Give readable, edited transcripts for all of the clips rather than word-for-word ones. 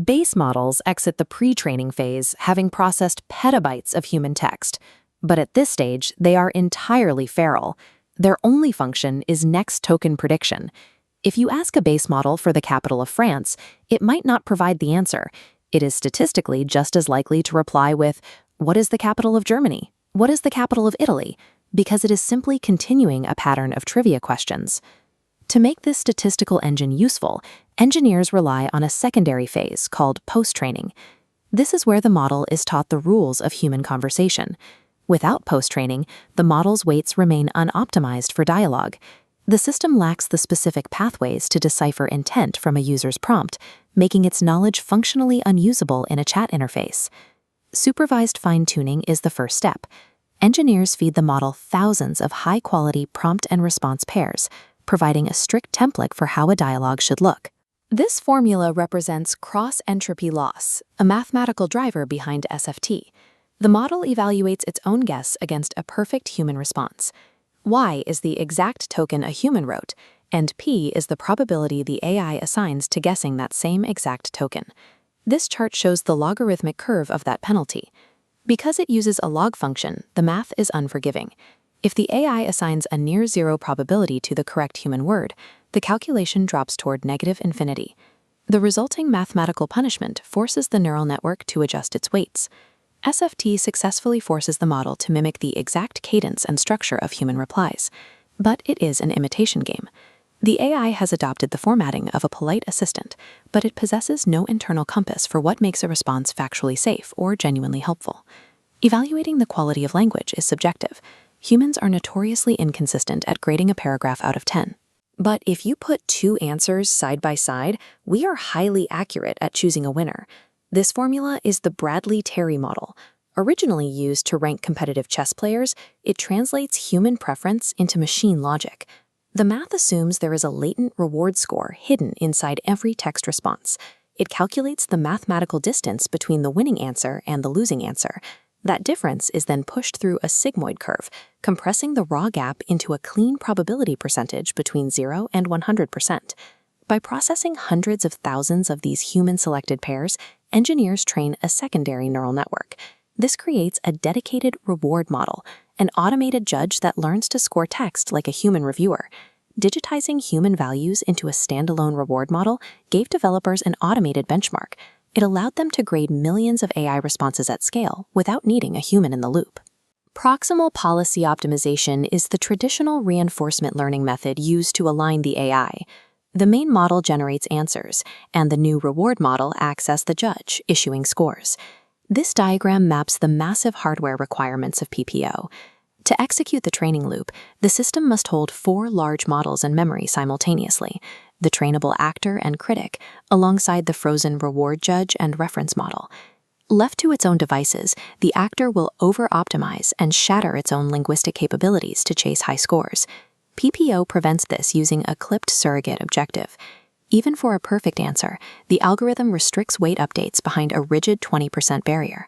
Base models exit the pre-training phase having processed petabytes of human text. But at this stage, they are entirely feral. Their only function is next token prediction. If you ask a base model for the capital of France, it might not provide the answer. It is statistically just as likely to reply with, "What is the capital of Germany? What is the capital of Italy?" because it is simply continuing a pattern of trivia questions. To make this statistical engine useful, engineers rely on a secondary phase called post-training. This is where the model is taught the rules of human conversation. Without post-training, the model's weights remain unoptimized for dialogue. The system lacks the specific pathways to decipher intent from a user's prompt, making its knowledge functionally unusable in a chat interface. Supervised fine-tuning is the first step. Engineers feed the model thousands of high-quality prompt and response pairs, providing a strict template for how a dialogue should look. This formula represents cross-entropy loss, a mathematical driver behind SFT. The model evaluates its own guess against a perfect human response. Y is the exact token a human wrote, and P is the probability the AI assigns to guessing that same exact token. This chart shows the logarithmic curve of that penalty. Because it uses a log function, the math is unforgiving. If the AI assigns a near-zero probability to the correct human word, the calculation drops toward negative infinity. The resulting mathematical punishment forces the neural network to adjust its weights. SFT successfully forces the model to mimic the exact cadence and structure of human replies. But it is an imitation game. The AI has adopted the formatting of a polite assistant, but it possesses no internal compass for what makes a response factually safe or genuinely helpful. Evaluating the quality of language is subjective. Humans are notoriously inconsistent at grading a paragraph out of 10. But if you put two answers side by side, we are highly accurate at choosing a winner. This formula is the Bradley-Terry model. Originally used to rank competitive chess players, it translates human preference into machine logic. The math assumes there is a latent reward score hidden inside every text response. It calculates the mathematical distance between the winning answer and the losing answer. That difference is then pushed through a sigmoid curve, compressing the raw gap into a clean probability percentage between 0 and 100%. By processing hundreds of thousands of these human-selected pairs, engineers train a secondary neural network. This creates a dedicated reward model, an automated judge that learns to score text like a human reviewer. Digitizing human values into a standalone reward model gave developers an automated benchmark. It allowed them to grade millions of AI responses at scale without needing a human in the loop. Proximal policy optimization is the traditional reinforcement learning method used to align the AI. The main model generates answers, and the new reward model acts as the judge, issuing scores. This diagram maps the massive hardware requirements of PPO. To execute the training loop, the system must hold 4 large models in memory simultaneously: the trainable actor and critic, alongside the frozen reward judge and reference model. Left to its own devices, the actor will over-optimize and shatter its own linguistic capabilities to chase high scores. PPO prevents this using a clipped surrogate objective. Even for a perfect answer, the algorithm restricts weight updates behind a rigid 20% barrier.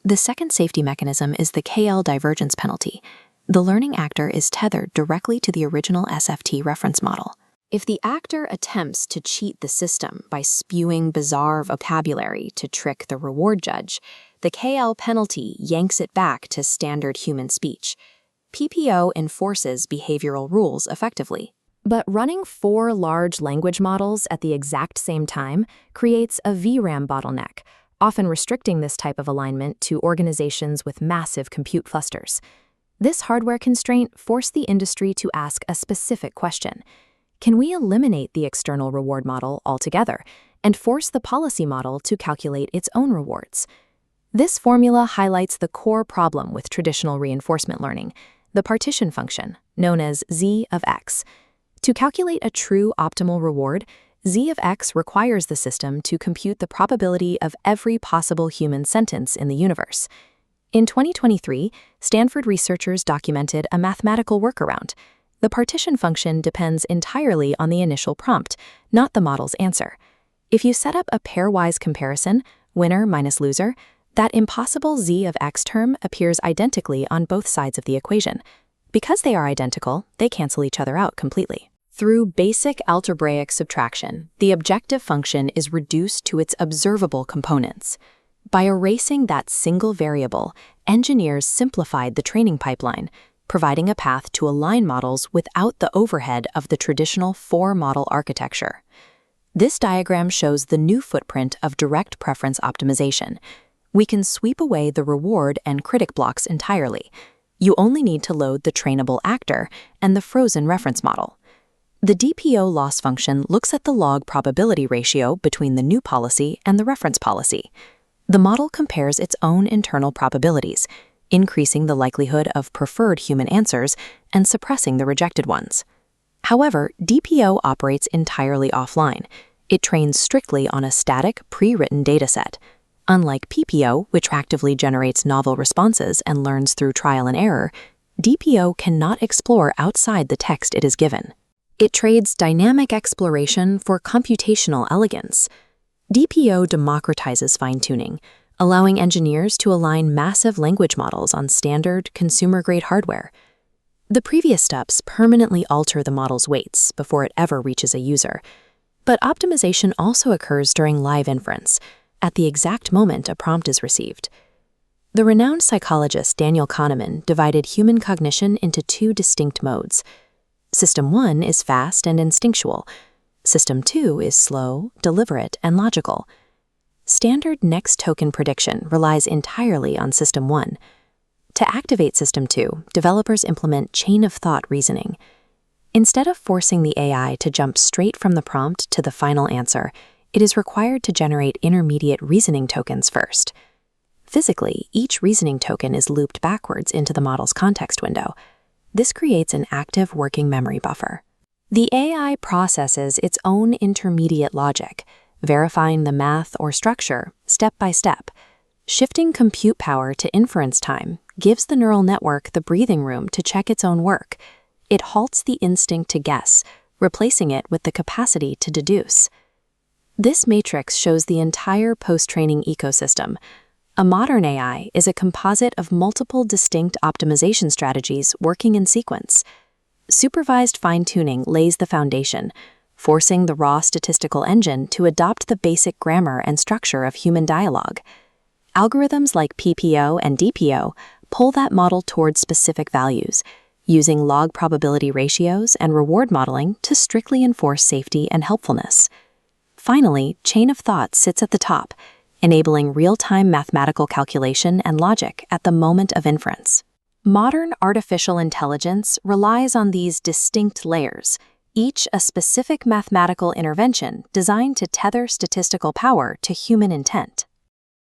The second safety mechanism is the KL divergence penalty. The learning actor is tethered directly to the original SFT reference model. If the actor attempts to cheat the system by spewing bizarre vocabulary to trick the reward judge, the KL penalty yanks it back to standard human speech. PPO enforces behavioral rules effectively. But running 4 large language models at the exact same time creates a VRAM bottleneck, often restricting this type of alignment to organizations with massive compute clusters. This hardware constraint forced the industry to ask a specific question: can we eliminate the external reward model altogether and force the policy model to calculate its own rewards? This formula highlights the core problem with traditional reinforcement learning: the partition function, known as Z of X. To calculate a true optimal reward, Z of X requires the system to compute the probability of every possible human sentence in the universe. In 2023, Stanford researchers documented a mathematical workaround. The partition function depends entirely on the initial prompt, not the model's answer. If you set up a pairwise comparison, winner minus loser, that impossible Z of X term appears identically on both sides of the equation. Because they are identical, they cancel each other out completely. Through basic algebraic subtraction, the objective function is reduced to its observable components. By erasing that single variable, engineers simplified the training pipeline, providing a path to align models without the overhead of the traditional four-model architecture. This diagram shows the new footprint of direct preference optimization. We can sweep away the reward and critic blocks entirely. You only need to load the trainable actor and the frozen reference model. The DPO loss function looks at the log probability ratio between the new policy and the reference policy. The model compares its own internal probabilities, increasing the likelihood of preferred human answers and suppressing the rejected ones. However, DPO operates entirely offline. It trains strictly on a static, pre-written dataset. Unlike PPO, which actively generates novel responses and learns through trial and error, DPO cannot explore outside the text it is given. It trades dynamic exploration for computational elegance. DPO democratizes fine-tuning, allowing engineers to align massive language models on standard, consumer-grade hardware. The previous steps permanently alter the model's weights before it ever reaches a user. But optimization also occurs during live inference, at the exact moment a prompt is received. The renowned psychologist Daniel Kahneman divided human cognition into two distinct modes. System 1 is fast and instinctual. System 2 is slow, deliberate, and logical. Standard next token prediction relies entirely on System 1. To activate System 2, developers implement chain-of-thought reasoning. Instead of forcing the AI to jump straight from the prompt to the final answer, it is required to generate intermediate reasoning tokens first. Physically, each reasoning token is looped backwards into the model's context window. This creates an active working memory buffer. The AI processes its own intermediate logic, verifying the math or structure step by step. Shifting compute power to inference time gives the neural network the breathing room to check its own work. It halts the instinct to guess, replacing it with the capacity to deduce. This matrix shows the entire post-training ecosystem. A modern AI is a composite of multiple distinct optimization strategies working in sequence. Supervised fine-tuning lays the foundation, forcing the raw statistical engine to adopt the basic grammar and structure of human dialogue. Algorithms like PPO and DPO pull that model towards specific values, using log probability ratios and reward modeling to strictly enforce safety and helpfulness. Finally, chain of thought sits at the top, enabling real-time mathematical calculation and logic at the moment of inference. Modern artificial intelligence relies on these distinct layers, each a specific mathematical intervention designed to tether statistical power to human intent.